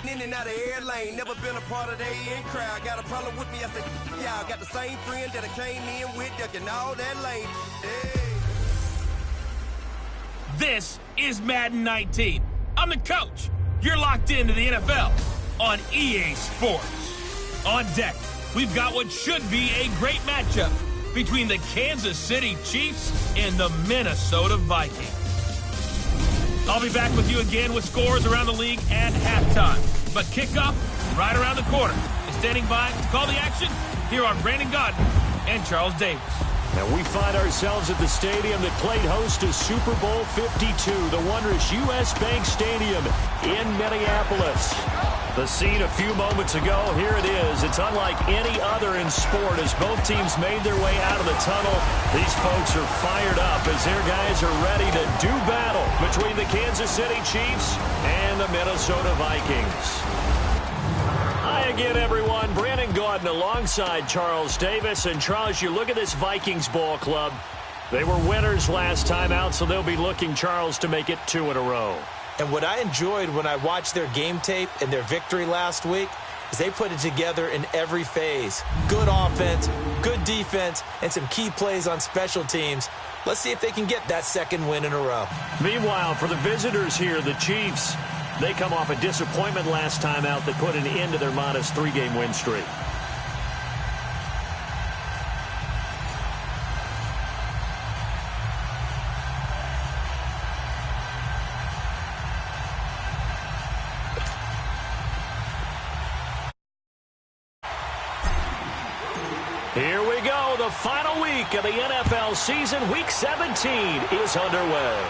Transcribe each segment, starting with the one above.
getting in and out of air lane. Never been a part of the in crowd. Got a problem with me, I said, yeah, I got the same friend that I came in with, ducking all that lane. Hey. This is Madden 19. I'm the coach. You're locked into the NFL on EA Sports. On deck, we've got what should be a great matchup between the Kansas City Chiefs and the Minnesota Vikings. I'll be back with you again with scores around the league at halftime. But kickoff right around the corner. And standing by to call the action, here are Brandon Godden and Charles Davis. And we find ourselves at the stadium that played host to Super Bowl 52, the wondrous U.S. Bank Stadium in Minneapolis. The scene a few moments ago, here it is. It's unlike any other in sport as both teams made their way out of the tunnel. These folks are fired up as their guys are ready to do battle between the Kansas City Chiefs and the Minnesota Vikings. Hi again, everyone. Brandon Gaudin alongside Charles Davis. And Charles, you look at this Vikings ball club. They were winners last time out, so they'll be looking, Charles, to make it 2 in a row. And what I enjoyed when I watched their game tape and their victory last week is they put it together in every phase. Good offense, good defense, and some key plays on special teams. Let's see if they can get that second win in a row. Meanwhile, for the visitors here, the Chiefs, they come off a disappointment last time out that put an end to their modest 3-game win streak. Here we go. The final week of the NFL season. Week 17 is underway.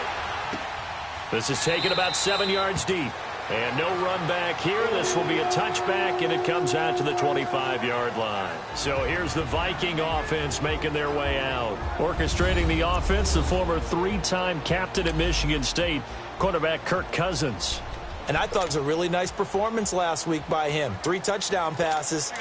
This is taken about 7 yards deep. And no run back here. This will be a touchback, and it comes out to the 25-yard line. So here's the Viking offense making their way out. Orchestrating the offense, the former 3-time captain at Michigan State, quarterback Kirk Cousins. And I thought it was a really nice performance last week by him. 3 touchdown passes.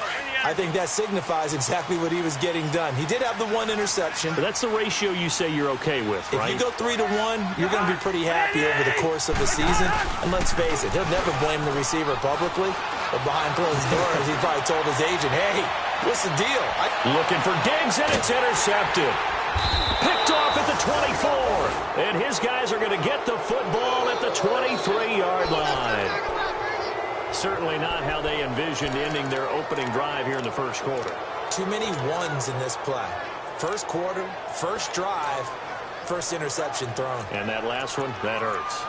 I think that signifies exactly what he was getting done. He did have the 1 interception. But that's the ratio you say you're okay with, right? If you go 3 to 1, you're going to be pretty happy over the course of the season. And let's face it, he'll never blame the receiver publicly. But behind closed doors, he probably told his agent, hey, what's the deal? Looking for Diggs, and it's intercepted. Picked off at the 24. And his guys are going to get the football at the 23-yard line. Certainly not how they envisioned ending their opening drive here in the first quarter. Too many ones in this play. First quarter, first drive, first interception thrown. And that last one, that hurts.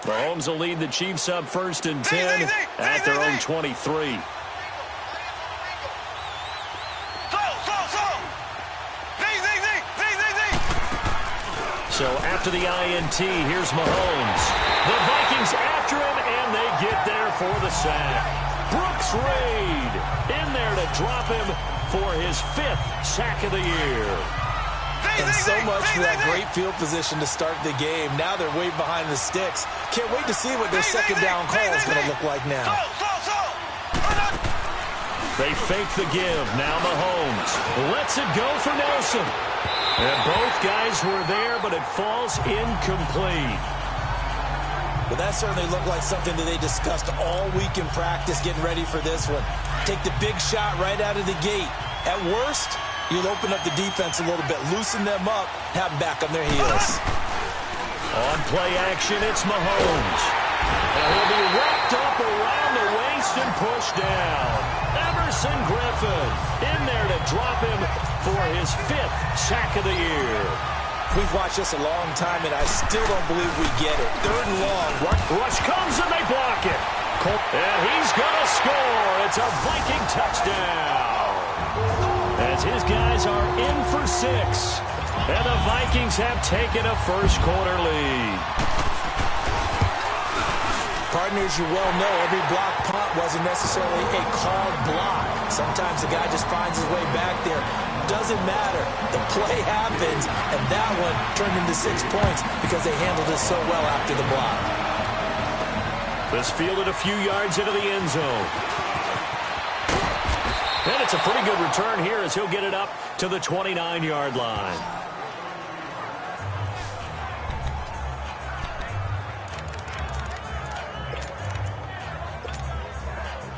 Mahomes will lead the Chiefs up 1st and 10 at their own 23. So after the INT, here's Mahomes. The Vikings after him, and they get there for the sack. Brooks Reed in there to drop him for his 5th sack of the year. And so much for that great field position to start the game. Now they're way behind the sticks. Can't wait to see what their second down call is going to look like now. They fake the give. Now Mahomes lets it go for Nelson. And both guys were there, but it falls incomplete. Well, that certainly looked like something that they discussed all week in practice getting ready for this one. Take the big shot right out of the gate. At worst, you'll open up the defense a little bit, loosen them up, have them back on their heels. On play action, it's Mahomes. And he'll be wrapped up around the waist and pushed down. Emerson Griffin in there to drop him for his 5th sack of the year. We've watched this a long time, and I still don't believe we get it. 3rd and long. Rush comes, and they block it. And he's going to score. It's a Viking touchdown. As his guys are in for 6. And the Vikings have taken a first quarter lead. Partners, you well know every block punt wasn't necessarily a called block. Sometimes the guy just finds his way back there. Doesn't matter. The play happens, and that one turned into 6 points because they handled it so well after the block. This fielded a few yards into the end zone. And it's a pretty good return here as he'll get it up to the 29-yard line.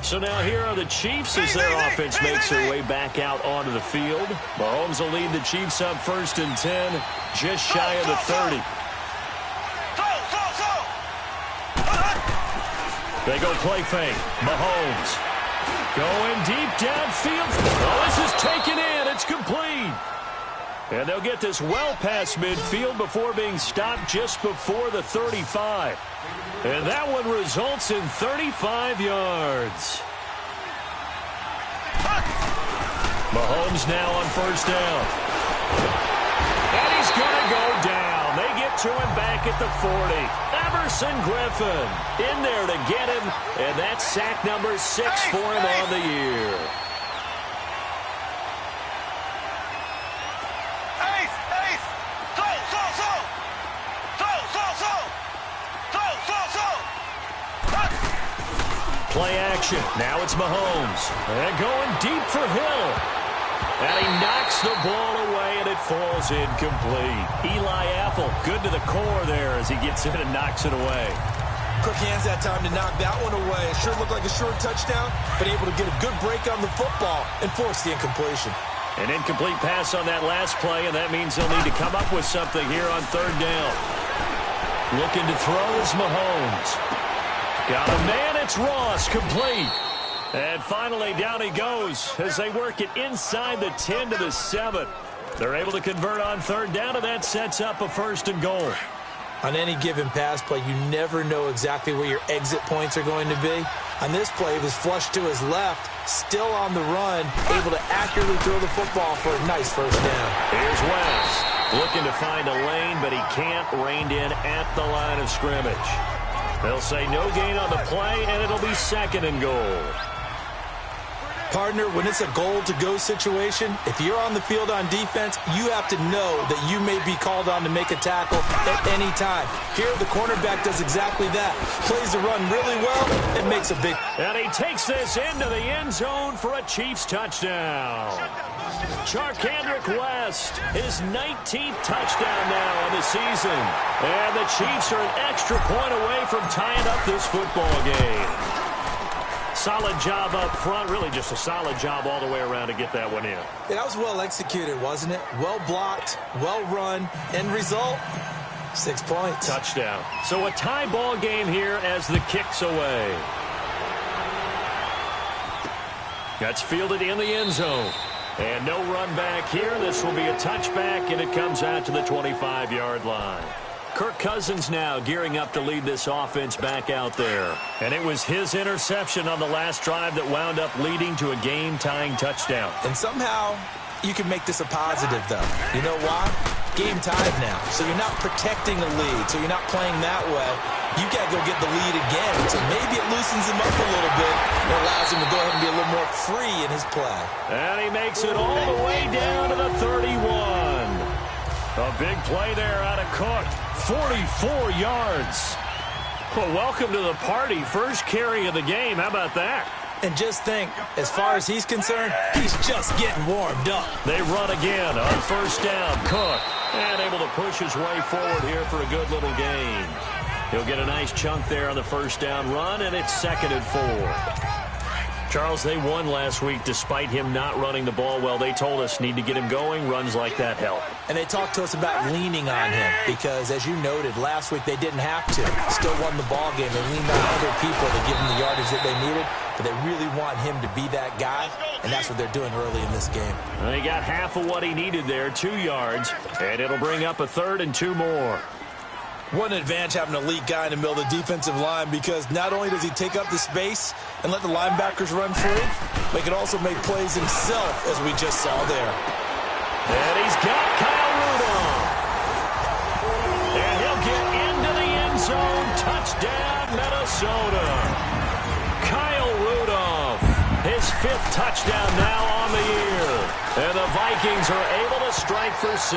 So now here are the Chiefs as their offense makes their way back out onto the field. Mahomes will lead the Chiefs up 1st and 10, just shy of the 30. They go play fake. Mahomes going deep downfield. Oh, this is taken in. It's complete. And they'll get this well past midfield before being stopped just before the 35. And that one results in 35 yards. Mahomes now on 1st down. And he's going to go down. They get to him back at the 40. Everson Griffin in there to get him. And that's sack number 6 for him on the year. Play action. Now it's Mahomes. And going deep for Hill. And he knocks the ball away, and it falls incomplete. Eli Apple, good to the core there as he gets in and knocks it away. Quick hands that time to knock that one away. It sure looked like a short touchdown, but able to get a good break on the football and force the incompletion. An incomplete pass on that last play, and that means they'll need to come up with something here on 3rd down. Looking to throw is Mahomes. Got a man, it's Ross, complete. And finally, down he goes as they work it inside the 10 to the 7. They're able to convert on 3rd down, and that sets up a 1st and goal. On any given pass play, you never know exactly where your exit points are going to be. On this play, it was flushed to his left, still on the run, able to accurately throw the football for a nice 1st down. Here's West, looking to find a lane, but he can't, reined in at the line of scrimmage. They'll say no gain on the play, and it'll be 2nd and goal. Partner, when it's a goal-to-go situation, if you're on the field on defense, you have to know that you may be called on to make a tackle at any time. Here, the cornerback does exactly that. Plays the run really well and makes a big... And he takes this into the end zone for a Chiefs touchdown. Charkandrick West, his 19th touchdown now on the season. And the Chiefs are an extra point away from tying up this football game. Solid job up front, really just a solid job all the way around to get that one in. Yeah, that was well executed, wasn't it? Well blocked, well run, end result, 6 points. Touchdown. So a tie ball game here as the kick's away. That's fielded in the end zone. And no run back here. This will be a touchback, and it comes out to the 25-yard line. Kirk Cousins now gearing up to lead this offense back out there. And it was his interception on the last drive that wound up leading to a game-tying touchdown. And somehow you can make this a positive, though. You know why? Game tied now. So you're not protecting a lead. So you're not playing that way. You got to go get the lead again. So maybe it loosens him up a little bit and allows him to go ahead and be a little more free in his play. And he makes it all the way down to the 31. A big play there out of Cook. 44 yards. Well, welcome to the party. First carry of the game. How about that? And just think, as far as he's concerned, he's just getting warmed up. They run again on 1st down. Cook, and able to push his way forward here for a good little gain. He'll get a nice chunk there on the 1st down run, and it's 2nd and 4. Charles, they won last week despite him not running the ball well. They told us need to get him going. Runs like that help. And they talked to us about leaning on him because, as you noted, last week they didn't have to. Still won the ball game. They leaned on other people to give them the yardage that they needed, but they really want him to be that guy, and that's what they're doing early in this game. They got half of what he needed there, 2 yards, and it'll bring up a 3rd and 2 more. What an advantage having an elite guy in the middle of the defensive line, because not only does he take up the space and let the linebackers run free, but he can also make plays himself, as we just saw there. And he's got Kyle Rudolph. And he'll get into the end zone. Touchdown, Minnesota. Kyle Rudolph, his 5th touchdown now on the year. And the Vikings are able to strike for 6.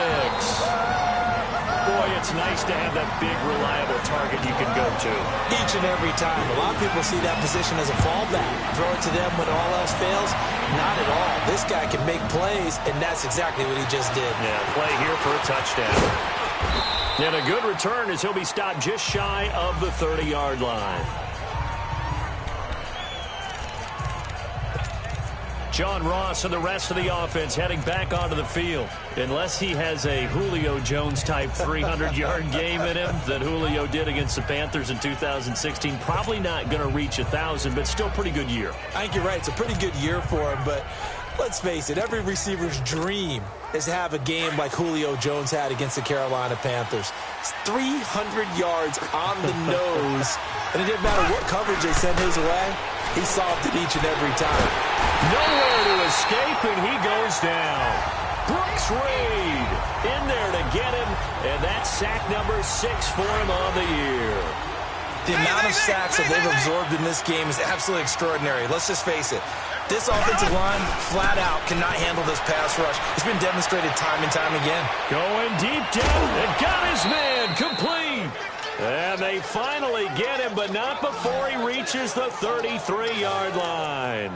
Boy, it's nice to have that big, reliable target you can go to. Each and every time. A lot of people see that position as a fallback. Throw it to them when all else fails. Not at all. This guy can make plays, and that's exactly what he just did. Yeah, play here for a touchdown. And a good return as he'll be stopped just shy of the 30-yard line. John Ross and the rest of the offense heading back onto the field. Unless he has a Julio Jones-type 300-yard game in him that Julio did against the Panthers in 2016, probably not going to reach 1,000, but still pretty good year. I think you're right. It's a pretty good year for him, but let's face it, every receiver's dream is to have a game like Julio Jones had against the Carolina Panthers. It's 300 yards on the nose, and it didn't matter what coverage they sent his way. He solved it each and every time. Nowhere to escape, and he goes down. Brooks Reed in there to get him, and that's sack number 6 for him on the year. The amount of sacks that they've absorbed in this game is absolutely extraordinary. Let's just face it. This offensive line, flat out, cannot handle this pass rush. It's been demonstrated time and time again. Going deep down, and got his man complete. And they finally get him, but not before he reaches the 33-yard line.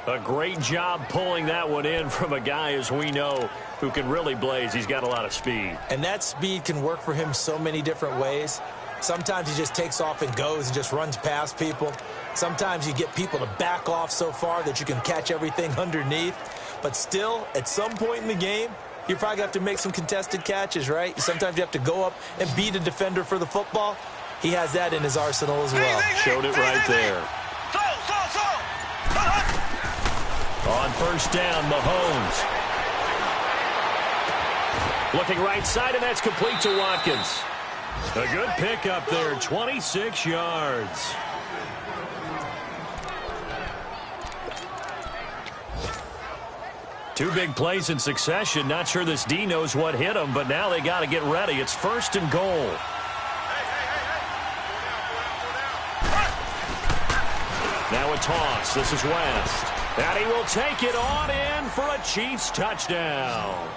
A great job pulling that one in from a guy, as we know, who can really blaze. He's got a lot of speed. And that speed can work for him so many different ways. Sometimes he just takes off and goes and just runs past people. Sometimes you get people to back off so far that you can catch everything underneath. But still, at some point in the game, you probably have to make some contested catches, right? Sometimes you have to go up and beat a defender for the football. He has that in his arsenal as well. Showed it right there. On first down, Mahomes. Looking right side, and that's complete to Watkins. A good pickup there, 26 yards. Two big plays in succession. Not sure this D knows what hit him, but now they got to get ready. It's 1st and goal. Now a toss. This is West. And he will take it on in for a Chiefs touchdown.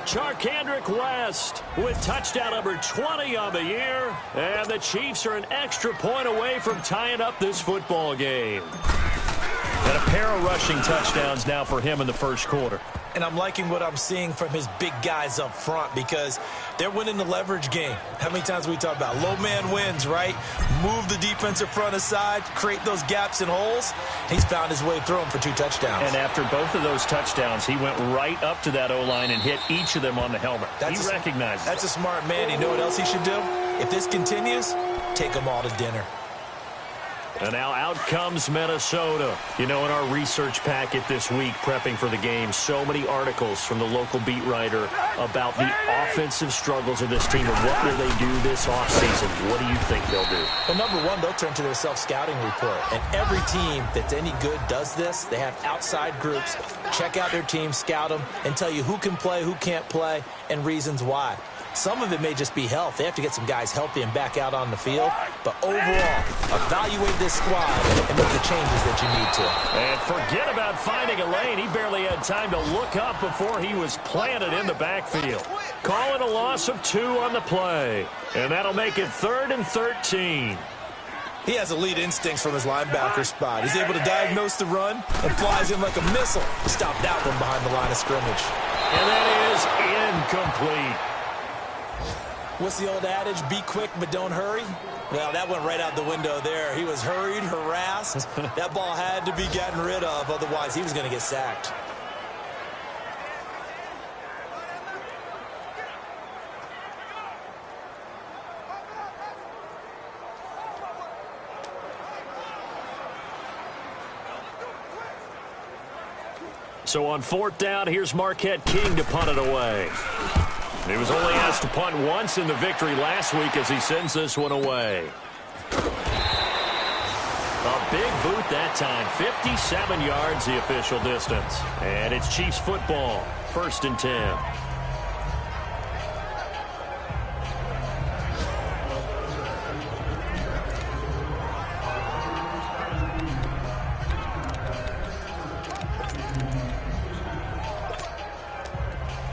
Charkandrick West with touchdown number 20 on the year. And the Chiefs are an extra point away from tying up this football game. And a pair of rushing touchdowns now for him in the first quarter. And I'm liking what I'm seeing from his big guys up front because they're winning the leverage game. How many times we talk about low man wins, right? Move the defensive front aside, create those gaps and holes. He's found his way through them for 2 touchdowns. And after both of those touchdowns, he went right up to that O-line and hit each of them on the helmet. He recognized it. That's a smart man. You know what else he should do? If this continues, take them all to dinner. And now out comes Minnesota. You know, in our research packet this week, prepping for the game, so many articles from the local beat writer about the offensive struggles of this team and what will they do this offseason. What do you think they'll do? Well, number one, they'll turn to their self-scouting report. And every team that's any good does this. They have outside groups. Check out their team, scout them, and tell you who can play, who can't play, and reasons why. Some of it may just be health. They have to get some guys healthy and back out on the field. But overall, evaluate this squad and make the changes that you need to. And forget about finding a lane. He barely had time to look up before he was planted in the backfield. Call it a loss of 2 on the play. And that'll make it 3rd and 13. He has elite instincts from his linebacker spot. He's able to diagnose the run and flies in like a missile to stop that one behind the line of scrimmage. And that is incomplete. What's the old adage? Be quick, but don't hurry. Well, that went right out the window there. He was hurried, harassed. That ball had to be gotten rid of. Otherwise, he was going to get sacked. So on 4th down, here's Marquette King to punt it away. He was only asked to punt once in the victory last week as he sends this one away. A big boot that time. 57 yards the official distance. And it's Chiefs football. 1st and 10.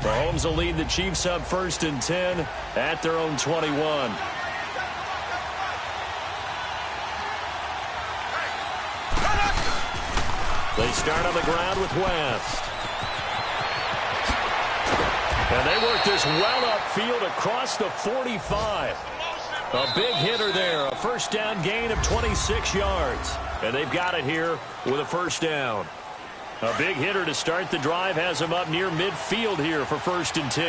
Mahomes will lead the Chiefs up 1st and 10 at their own 21. They start on the ground with West. And they work this well upfield across the 45. A big hitter there. A 1st down gain of 26 yards. And they've got it here with a 1st down. A big hitter to start the drive has him up near midfield here for 1st and 10.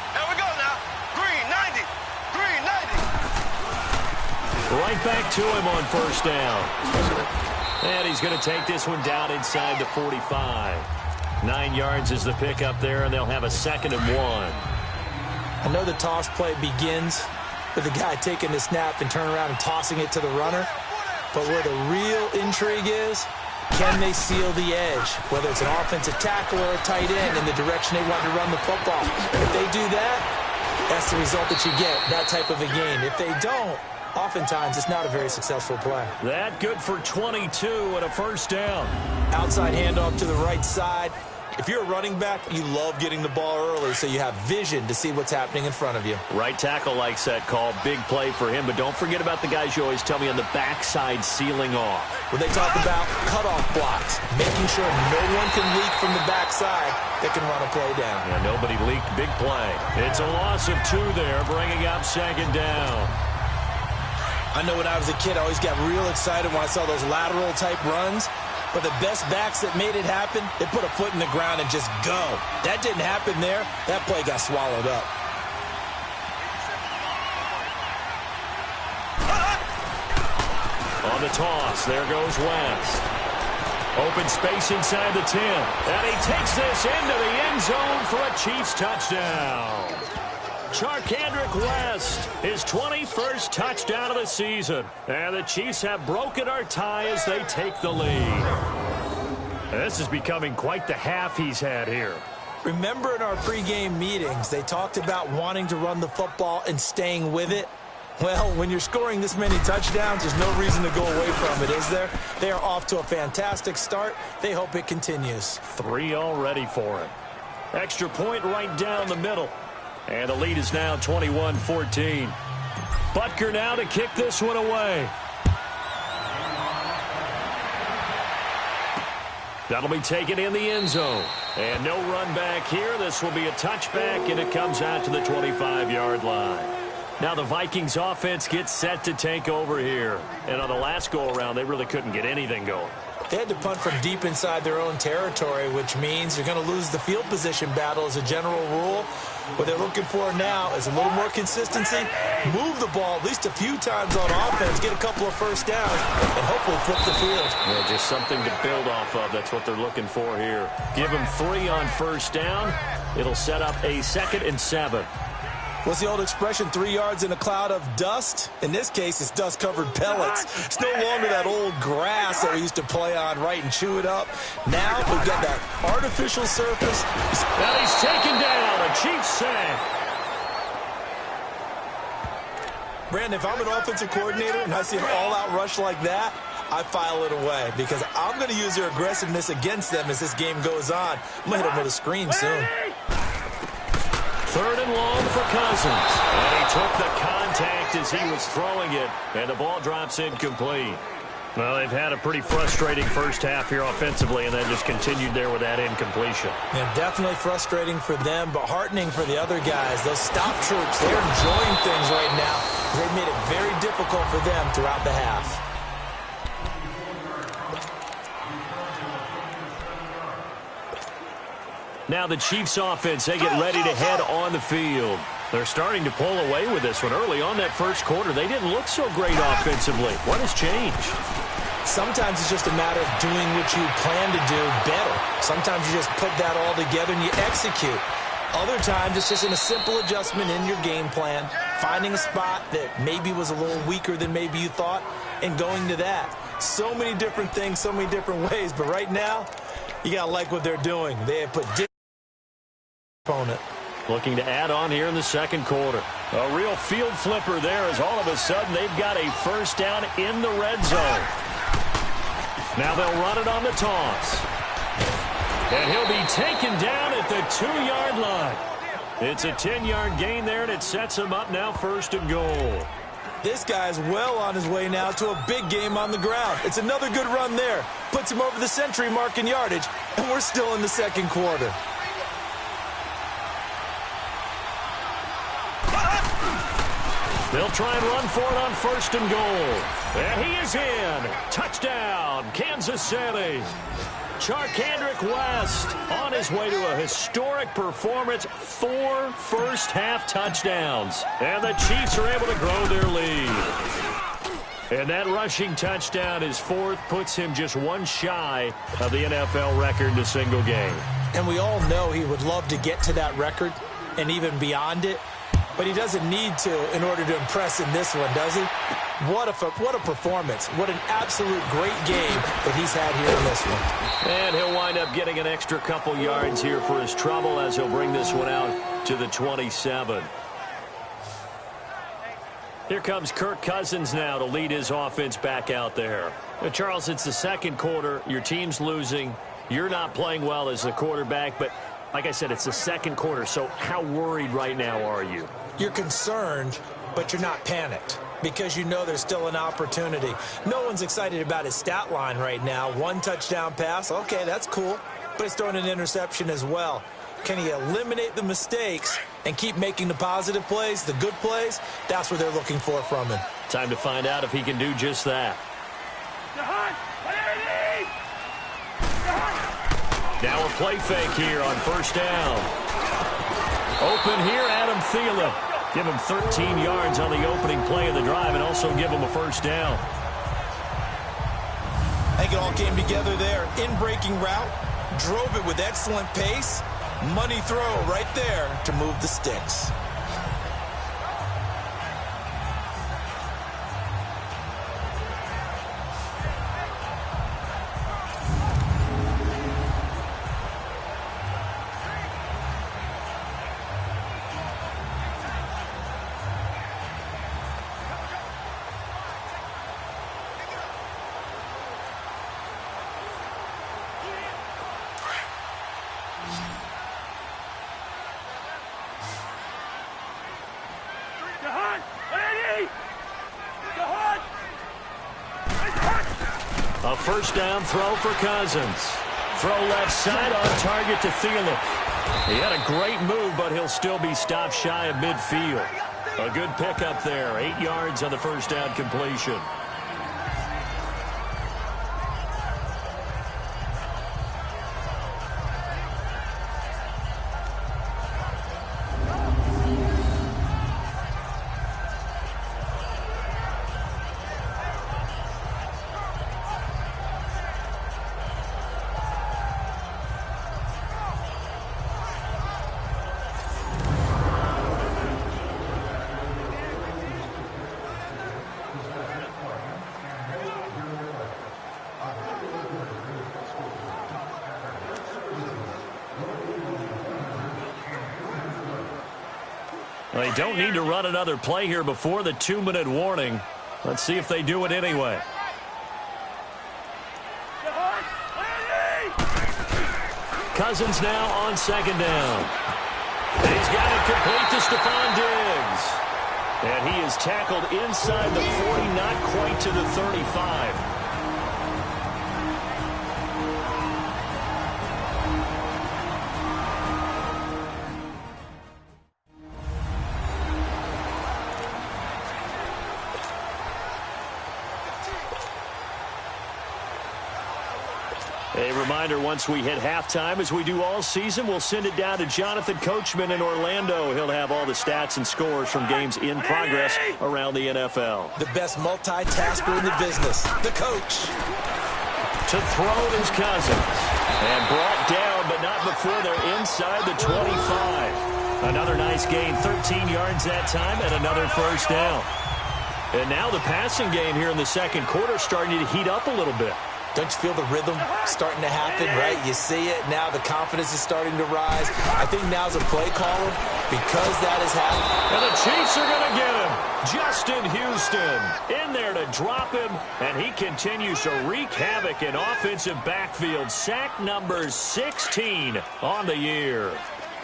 Here we go now. Green 90. Green 90. Right back to him on 1st down. And he's going to take this one down inside the 45. 9 yards is the pickup there, and they'll have a 2nd and 1. I know the toss play begins with the guy taking the snap and turning around and tossing it to the runner. But where the real intrigue is, can they seal the edge? Whether it's an offensive tackle or a tight end in the direction they want to run the football. If they do that, that's the result that you get, that type of a game. If they don't, oftentimes it's not a very successful play. That good for 22 and a 1st down. Outside handoff to the right side. If you're a running back, you love getting the ball early so you have vision to see what's happening in front of you. Right tackle likes that call. Big play for him. But don't forget about the guys you always tell me on the backside sealing off. When they talk about cutoff blocks, making sure no one can leak from the backside that can run a play down. Yeah, nobody leaked. Big play. It's a loss of 2 there, bringing up 2nd down. I know when I was a kid, I always got real excited when I saw those lateral-type runs. But the best backs that made it happen, they put a foot in the ground and just go. That didn't happen there. That play got swallowed up. On the toss, there goes West. Open space inside the 10. And he takes this into the end zone for a Chiefs touchdown. Charkandrick West, his 21st touchdown of the season. And the Chiefs have broken our tie as they take the lead. This is becoming quite the half he's had here. Remember in our pregame meetings, they talked about wanting to run the football and staying with it? Well, when you're scoring this many touchdowns, there's no reason to go away from it, is there? They are off to a fantastic start. They hope it continues. 3 already for him. Extra point right down the middle. And the lead is now 21-14. Butker now to kick this one away. That'll be taken in the end zone. And no run back here. This will be a touchback, and it comes out to the 25-yard line. Now the Vikings offense gets set to take over here. And on the last go-around, they really couldn't get anything going. They had to punt from deep inside their own territory, which means you're going to lose the field position battle as a general rule. What they're looking for now is a little more consistency, move the ball at least a few times on offense, get a couple of first downs, and hopefully flip the field. Yeah, just something to build off of. That's what they're looking for here. Give them 3 on first down. It'll set up a 2nd and 7. What's the old expression, 3 yards in a cloud of dust? In this case, it's dust-covered pellets. It's no longer that old grass that we used to play on, right, and chew it up. Now we've got that artificial surface. Now he's taken down. A Chiefs sack. Brandon, if I'm an offensive coordinator and I see an all-out rush like that, I file it away because I'm going to use their aggressiveness against them as this game goes on. I'm going to hit them with a screen soon. 3rd and long for Cousins. And he took the contact as he was throwing it, and the ball drops incomplete. Well, they've had a pretty frustrating first half here offensively, and then just continued there with that incompletion. Yeah, definitely frustrating for them, but heartening for the other guys. Those stop troops, they're enjoying things right now. They've made it very difficult for them throughout the half. Now the Chiefs offense, they get ready to head on the field. They're starting to pull away with this one. Early on that first quarter, they didn't look so great offensively. What has changed? Sometimes it's just a matter of doing what you plan to do better. Sometimes you just put that all together and you execute. Other times it's just in a simple adjustment in your game plan, finding a spot that maybe was a little weaker than maybe you thought, and going to that. So many different things, so many different ways, but right now, you got to like what they're doing. They have put opponent. Looking to add on here in the second quarter. A real field flipper there as all of a sudden they've got a first down in the red zone. Now they'll run it on the toss. And he'll be taken down at the 2-yard line. It's a 10-yard gain there, and it sets him up now 1st and goal. This guy's well on his way now to a big game on the ground. It's another good run there. Puts him over the century mark in yardage, and we're still in the second quarter. They'll try and run for it on 1st and goal. And he is in. Touchdown, Kansas City. Charkandrick West on his way to a historic performance. 4 first-half touchdowns. And the Chiefs are able to grow their lead. And that rushing touchdown, his 4th, puts him just one shy of the NFL record in a single game. And we all know he would love to get to that record and even beyond it. But he doesn't need to in order to impress in this one, does he? What a performance. What an absolute great game that he's had here in this one. And he'll wind up getting an extra couple yards here for his trouble as he'll bring this one out to the 27. Here comes Kirk Cousins now to lead his offense back out there. Now, Charles, it's the second quarter. Your team's losing. You're not playing well as the quarterback, but like I said, it's the second quarter, so how worried right now are you? You're concerned, but you're not panicked because you know there's still an opportunity. No one's excited about his stat line right now. 1 touchdown pass, okay, that's cool, but he's throwing an interception as well. Can he eliminate the mistakes and keep making the positive plays, the good plays? That's what they're looking for from him. Time to find out if he can do just that. Now a play fake here on 1st down. Open here, Adam Thielen. Give him 13 yards on the opening play of the drive and also give him a 1st down. I think it all came together there. In-breaking route, drove it with excellent pace. Money throw right there to move the sticks. A 1st down throw for Cousins. Throw left side on target to Thielen. He had a great move, but he'll still be stopped shy of midfield. A good pickup there. 8 yards on the 1st down completion. They don't need to run another play here before the 2-minute warning. Let's see if they do it anyway. Cousins now on 2nd down. And he's got it complete to Stephon Diggs. And he is tackled inside the 40, not quite to the 35. A reminder, once we hit halftime, as we do all season, we'll send it down to Jonathan Coachman in Orlando. He'll have all the stats and scores from games in progress around the NFL. The best multitasker in the business, the coach. To throw it is Cousins. And brought down, but not before they're inside the 25. Another nice gain, 13 yards that time, and another 1st down. And now the passing game here in the second quarter starting to heat up a little bit. Don't you feel the rhythm starting to happen, right? You see it. Now the confidence is starting to rise. I think now's a play caller because that has happened. And the Chiefs are going to get him. Justin Houston in there to drop him, and he continues to wreak havoc in offensive backfield. Sack number 16 on the year.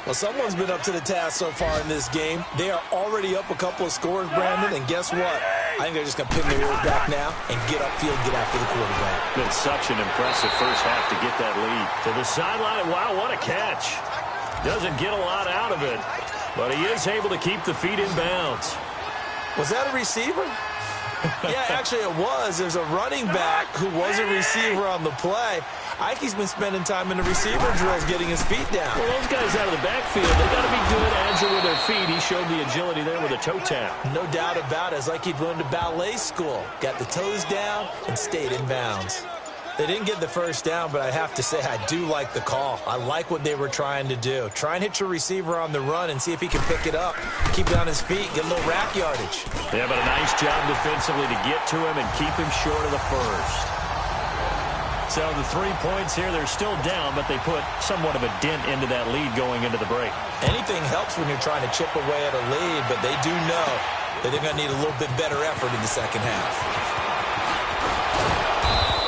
Well, someone's been up to the task so far in this game. They are already up a couple of scores, Brandon, and guess what? I think they're just going to pin the word back now and get upfield, get after the quarterback. Been such an impressive first half to get that lead. To the sideline, wow, what a catch. Doesn't get a lot out of it, but he is able to keep the feet in bounds. Was that a receiver? Yeah, actually it was. There's a running back who was a receiver on the play. Ike's been spending time in the receiver drills getting his feet down. Well, those guys out of the backfield, they got to be good, agile with their feet. He showed the agility there with a toe tap. No doubt about it. It's like he'd gone to ballet school. Got the toes down and stayed in bounds. They didn't get the first down, but I have to say I do like the call. I like what they were trying to do. Try and hit your receiver on the run and see if he can pick it up. Keep it on his feet, get a little rack yardage. Yeah, but a nice job defensively to get to him and keep him short of the first. So the 3 points here, they're still down, but they put somewhat of a dent into that lead going into the break. Anything helps when you're trying to chip away at a lead, but they do know that they're going to need a little bit better effort in the second half.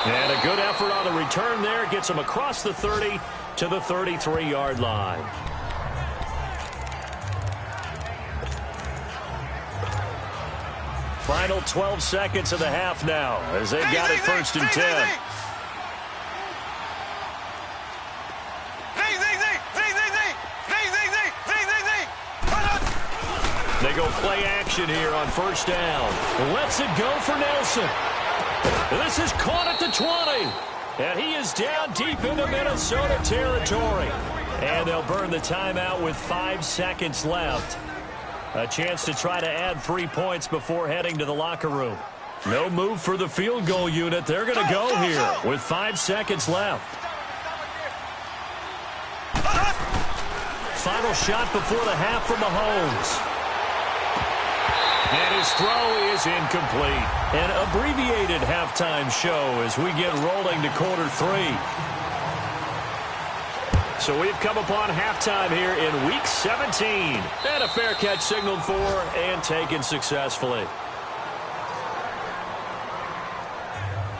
And a good effort on the return there. Gets him across the 30 to the 33-yard line. Final 12 seconds of the half now as they've got it first and 10. They go play action here on first down. Lets it go for Nelson. This is caught at the 20. And he is down deep into Minnesota territory. And they'll burn the timeout with 5 seconds left. A chance to try to add 3 points before heading to the locker room. No move for the field goal unit. They're going to go here with 5 seconds left. Final shot before the half from Mahomes. And his throw is incomplete. An abbreviated halftime show as we get rolling to quarter 3. So we've come upon halftime here in Week 17. And a fair catch signaled for and taken successfully.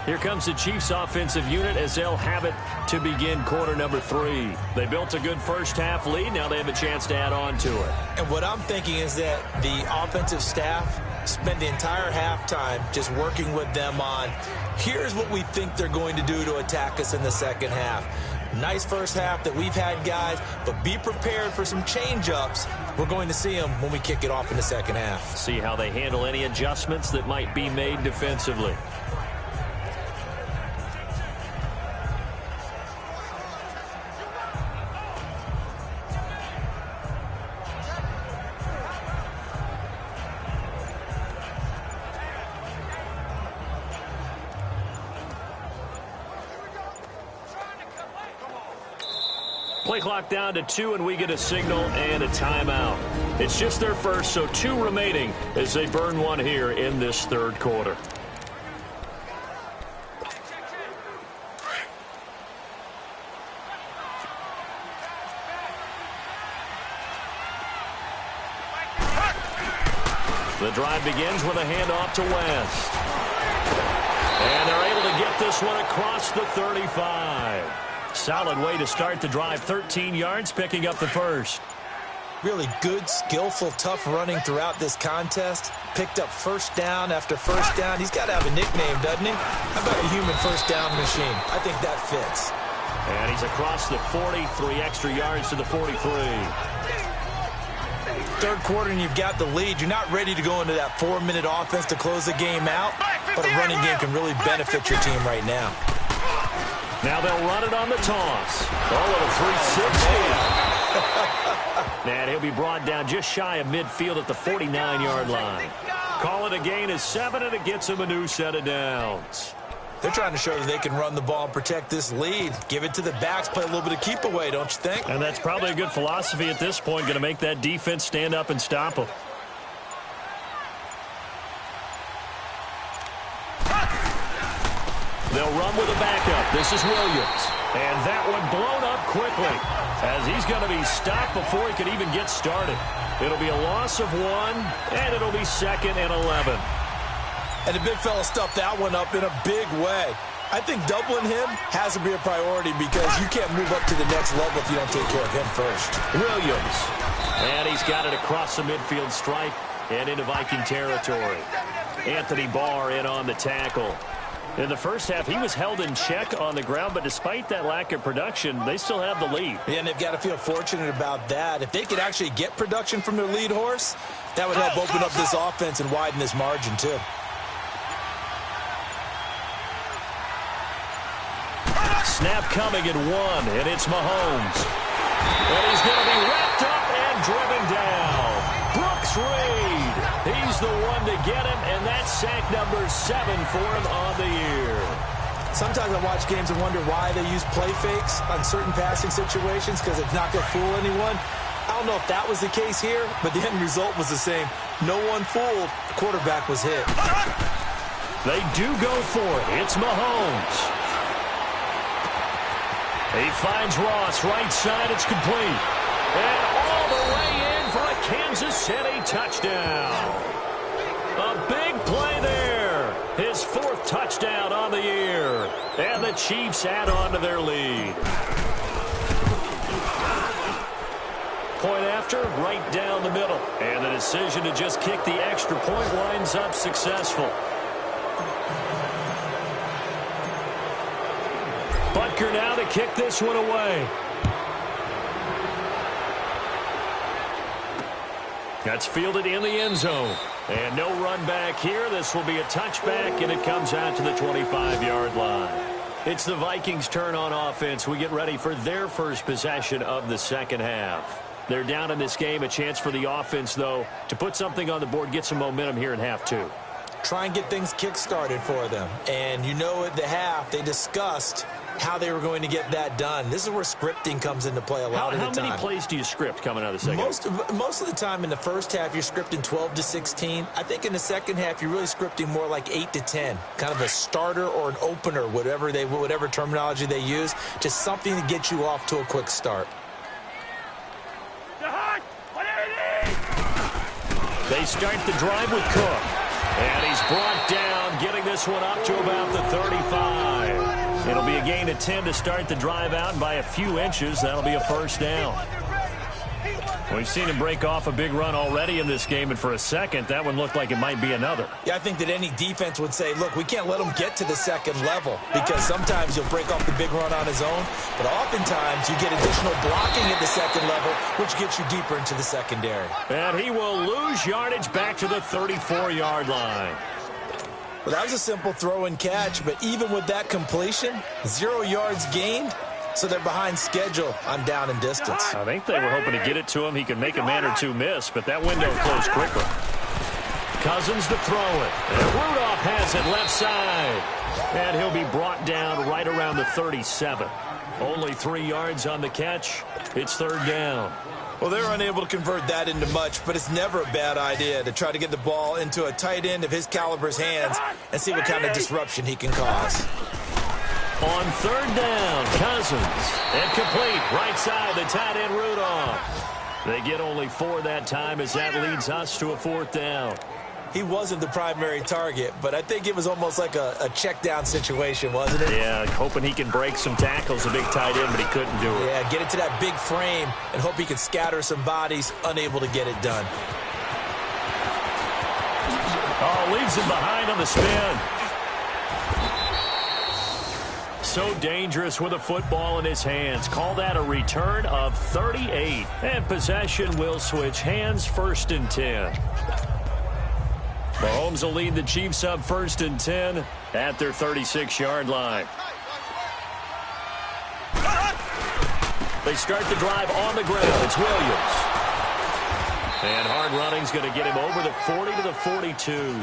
Here comes the Chiefs offensive unit as they'll have it to begin quarter number 3. They built a good first half lead. Now they have a chance to add on to it. And what I'm thinking is that the offensive staff spend the entire halftime just working with them on, here's what we think they're going to do to attack us in the second half. Nice first half that we've had, guys, but be prepared for some change-ups. We're going to see them when we kick it off in the second half. See how they handle any adjustments that might be made defensively. Play clock down to 2, and we get a signal and a timeout. It's just their first, so 2 remaining as they burn one here in this third quarter. The drive begins with a handoff to West. And they're able to get this one across the 35. Solid way to start the drive. 13 yards, picking up the first. Really good, skillful, tough running throughout this contest. Picked up first down after first down. He's got to have a nickname, doesn't he? How about a human first down machine? I think that fits. And he's across the 40, 3 extra yards to the 43. Third quarter and you've got the lead. You're not ready to go into that 4-minute offense to close the game out, but a running game can really benefit your team right now. Now they'll run it on the toss. Oh, a 360. And he'll be brought down just shy of midfield at the 49-yard line. Call it a gain of 7, and it gets him a new set of downs. They're trying to show that they can run the ball and protect this lead. Give it to the backs, play a little bit of keep away, don't you think? And that's probably a good philosophy at this point, going to make that defense stand up and stop them. They'll run with a backup. This is Williams. And that one blown up quickly as he's going to be stopped before he could even get started. It'll be a loss of 1, and it'll be 2nd and 11. And the big fella stuffed that one up in a big way. I think doubling him has to be a priority because you can't move up to the next level if you don't take care of him first. Williams. And he's got it across the midfield stripe and into Viking territory. Anthony Barr in on the tackle. In the first half, he was held in check on the ground, but despite that lack of production, they still have the lead. Yeah, and they've got to feel fortunate about that. If they could actually get production from their lead horse, that would help open up this offense and widen this margin, too. Snap coming at 1, and it's Mahomes. And he's going to be wrapped up and driven down. Brooks Reed, he's the one to get him, and that's sack number 7 for him on the year. Sometimes I watch games and wonder why they use play fakes on certain passing situations, because it's not going to fool anyone. I don't know if that was the case here, but the end result was the same. No one fooled. The quarterback was hit. They do go for it. It's Mahomes. He finds Ross, right side, it's complete. And all the way in for a Kansas City touchdown. A big play there. His 4th touchdown on the year. And the Chiefs add on to their lead. Point after, right down the middle. And the decision to just kick the extra point winds up successful. Butker now to kick this one away. That's fielded in the end zone. And no run back here. This will be a touchback, and it comes out to the 25-yard line. It's the Vikings' turn on offense. We get ready for their first possession of the second half. They're down in this game. A chance for the offense, though, to put something on the board, get some momentum here in half 2. Try and get things kick-started for them. And you know at the half, they discussed how they were going to get that done. This is where scripting comes into play a lot of the time. How many plays do you script coming out of the second half? Most of the time in the first half, you're scripting 12 to 16. I think in the second half, you're really scripting more like 8 to 10. Kind of a starter or an opener, whatever terminology they use. Just something to get you off to a quick start. They start the drive with Cook. And he's brought down, getting this one up to about the 35. It'll be a gain of 10 to start the drive out, and by a few inches, that'll be a first down. We've seen him break off a big run already in this game, and for a second, that one looked like it might be another. Yeah, I think that any defense would say, look, we can't let him get to the second level, because sometimes he'll break off the big run on his own, but oftentimes you get additional blocking at the second level, which gets you deeper into the secondary. And he will lose yardage back to the 34-yard line. Well, that was a simple throw and catch, but even with that completion, 0 yards gained, so they're behind schedule on down and distance. I think they were hoping to get it to him. He could make a man or two miss, but that window closed quickly. Cousins to throw it. And Rudolph has it left side. And he'll be brought down right around the 37. Only 3 yards on the catch. It's third down. Well, they're unable to convert that into much, but it's never a bad idea to try to get the ball into a tight end of his caliber's hands and see what kind of disruption he can cause. On third down, Cousins. And complete. Right side, the tight end, Rudolph. They get only 4 that time as that leads us to a 4th down. He wasn't the primary target, but I think it was almost like a check down situation, wasn't it? Yeah, hoping he can break some tackles, a big tight end, but he couldn't do it. Yeah, get it to that big frame and hope he can scatter some bodies, unable to get it done. Oh, leaves him behind on the spin. So dangerous with a football in his hands. Call that a return of 38. And possession will switch hands, 1st and 10. Mahomes will lead the Chiefs up 1st and 10 at their 36-yard line. They start the drive on the ground. It's Williams. And hard running's going to get him over the 40 to the 42.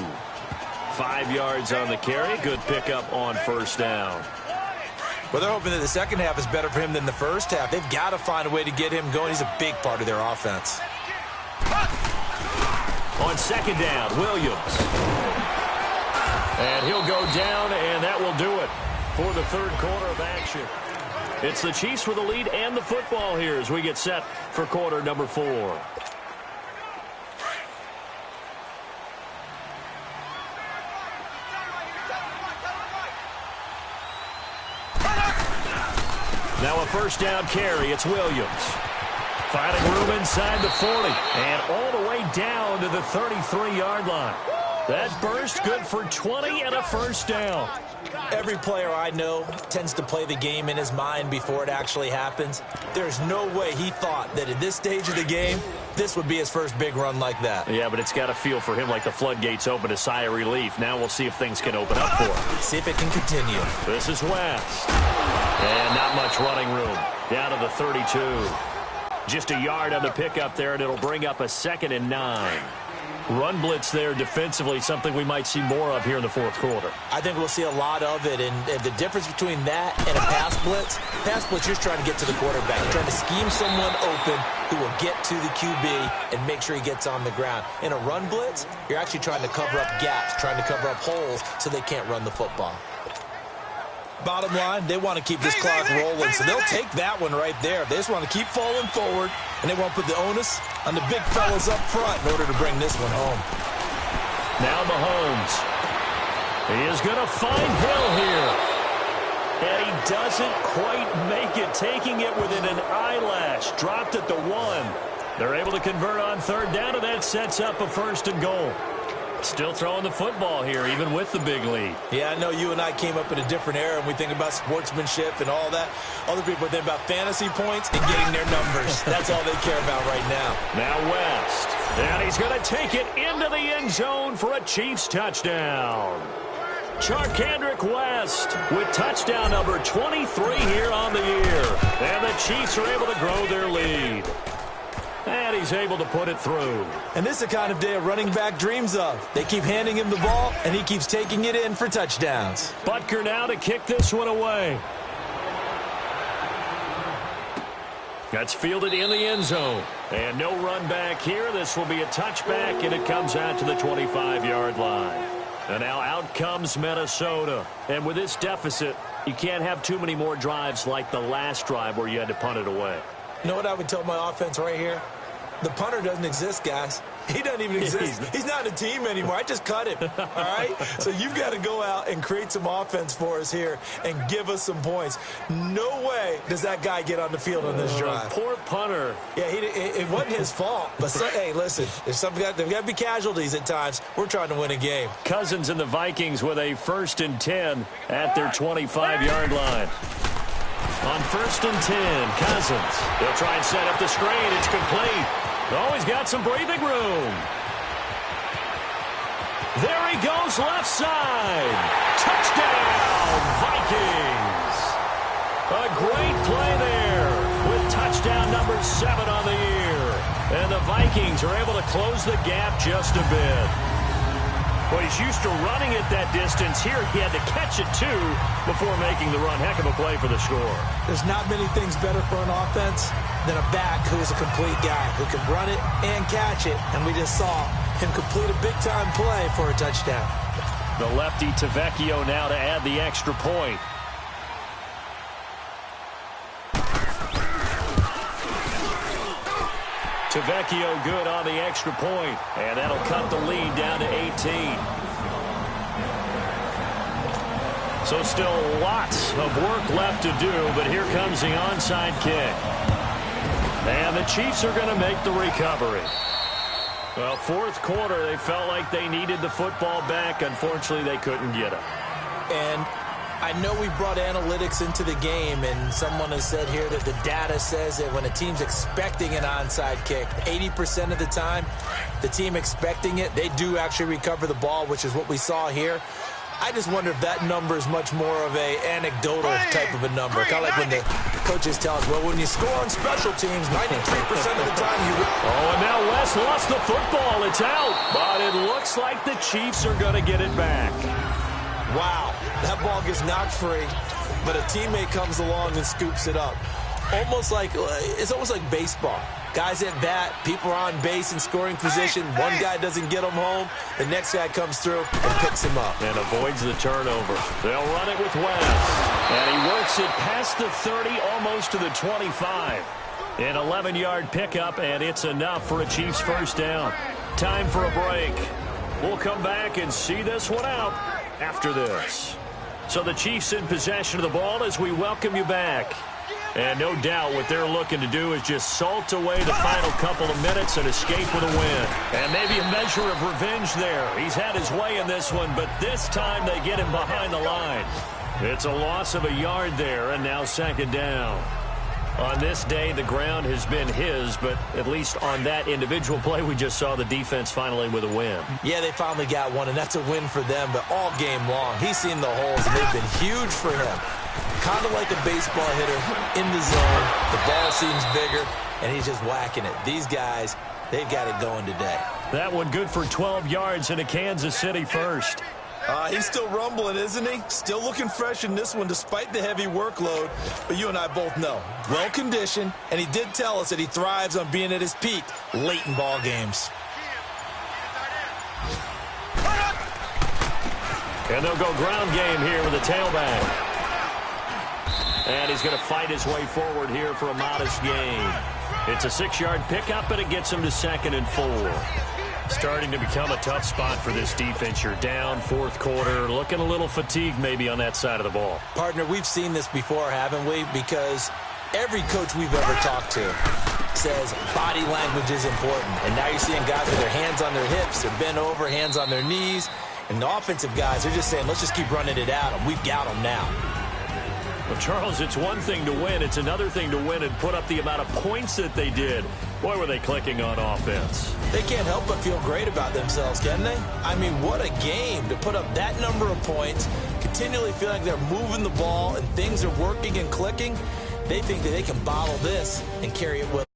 5 yards on the carry. Good pickup on 1st down. Well, they're hoping that the second half is better for him than the first half. They've got to find a way to get him going. He's a big part of their offense. On 2nd down, Williams. And he'll go down, and that will do it for the 3rd quarter of action. It's the Chiefs with the lead and the football here as we get set for quarter number 4. Now a 1st down carry. It's Williams. Finding room inside the 40. And all the way down to the 33-yard line. That burst good for 20 and a first down. Every player I know tends to play the game in his mind before it actually happens. There's no way he thought that at this stage of the game, this would be his first big run like that. Yeah, but it's got to feel for him like the floodgates open, a sigh of relief. Now we'll see if things can open up for him. See if it can continue. This is West. And not much running room. Down to the 32. Just a yard on the pickup there, and it'll bring up a 2nd and 9. Run blitz there defensively, something we might see more of here in the fourth quarter. I think we'll see a lot of it, and the difference between that and a pass blitz, you're trying to get to the quarterback. You're trying to scheme someone open who will get to the QB and make sure he gets on the ground. In a run blitz, you're actually trying to cover up gaps, trying to cover up holes so they can't run the football. Bottom line, they want to keep this clock rolling, so they'll take that one right there. They just want to keep falling forward, and they won't put the onus on the big fellas up front in order to bring this one home. Now Mahomes. He is going to find Hill here. And he doesn't quite make it, taking it within an eyelash. Dropped at the 1. They're able to convert on 3rd down, and that sets up a 1st and goal. Still throwing the football here, even with the big lead. Yeah, I know you and I came up in a different era, and we think about sportsmanship and all that. Other people think about fantasy points and getting their numbers. That's all they care about right now. Now West. And he's going to take it into the end zone for a Chiefs touchdown. Charkandrick West with touchdown number 23 here on the year. And the Chiefs are able to grow their lead. And he's able to put it through. And this is the kind of day a running back dreams of. They keep handing him the ball, and he keeps taking it in for touchdowns. Butker now to kick this one away. That's fielded in the end zone. And no run back here. This will be a touchback, and it comes out to the 25-yard line. And now out comes Minnesota. And with this deficit, you can't have too many more drives like the last drive where you had to punt it away. You know what I would tell my offense right here? The punter doesn't exist, guys. He doesn't even exist. He's not a team anymore. I just cut him, all right? So you've got to go out and create some offense for us here and give us some points. No way does that guy get on the field on this drive. Poor punter. Yeah, it wasn't his fault. But, hey, listen, there's got to be casualties at times. We're trying to win a game. Cousins and the Vikings with a 1st and 10 at their 25-yard line. On 1st and 10, Cousins. They'll try and set up the screen. It's complete. Oh, he's got some breathing room. There he goes, left side. Touchdown, Vikings. A great play there with touchdown number 7 on the year. And the Vikings are able to close the gap just a bit. Well, he's used to running it that distance. Here he had to catch it, too, before making the run. Heck of a play for the score. There's not many things better for an offense than a back who is a complete guy, who can run it and catch it. And we just saw him complete a big-time play for a touchdown. The lefty Tavecchio now to add the extra point. Tavecchio good on the extra point, and that'll cut the lead down to 18. So still lots of work left to do, but here comes the onside kick. And the Chiefs are going to make the recovery. Well, fourth quarter, they felt like they needed the football back. Unfortunately, they couldn't get it. And I know we brought analytics into the game, and someone has said here that the data says that when a team's expecting an onside kick, 80% of the time, the team expecting it, they do actually recover the ball, which is what we saw here. I just wonder if that number is much more of a anecdotal type of a number. Kind of like when the coaches tell us, well, when you score on special teams, 93% of the time you win. Oh, and now West lost the football. It's out. But it looks like the Chiefs are going to get it back. Wow, that ball gets knocked free, but a teammate comes along and scoops it up. It's almost like baseball. Guys at bat, people are on base in scoring position. One guy doesn't get him home. The next guy comes through and picks him up. And avoids the turnover. They'll run it with West. And he works it past the 30, almost to the 25. An 11-yard pickup, and it's enough for a Chiefs first down. Time for a break. We'll come back and see this one out after this. So the Chiefs in possession of the ball as we welcome you back. And no doubt what they're looking to do is just salt away the final couple of minutes and escape with a win. And maybe a measure of revenge there. He's had his way in this one, but this time they get him behind the line. It's a loss of a yard there, and now second down. On this day, the ground has been his, but at least on that individual play, we just saw the defense finally with a win. Yeah, they finally got one, and that's a win for them, but all game long, he's seen the holes, and they've been huge for him. Kind of like a baseball hitter in the zone. The ball seems bigger, and he's just whacking it. These guys, they've got it going today. That one good for 12 yards in a Kansas City first. He's still rumbling, isn't he? Still looking fresh in this one despite the heavy workload. But you and I both know, well-conditioned, and he did tell us that he thrives on being at his peak late in ball games. And they'll go ground game here with a tailback. And he's going to fight his way forward here for a modest gain. It's a 6-yard pickup, and it gets him to 2nd and 4. Starting to become a tough spot for this defense. You're down fourth quarter, looking a little fatigued maybe on that side of the ball. Partner, we've seen this before, haven't we? Because every coach we've ever talked to says body language is important. And now you're seeing guys with their hands on their hips, they're bent over, hands on their knees. And the offensive guys, they're just saying, let's just keep running it at them. We've got them now. Well, Charles, it's one thing to win. It's another thing to win and put up the amount of points that they did. Boy, were they clicking on offense. They can't help but feel great about themselves, can they? I mean, what a game to put up that number of points, continually feel like they're moving the ball and things are working and clicking. They think that they can bottle this and carry it with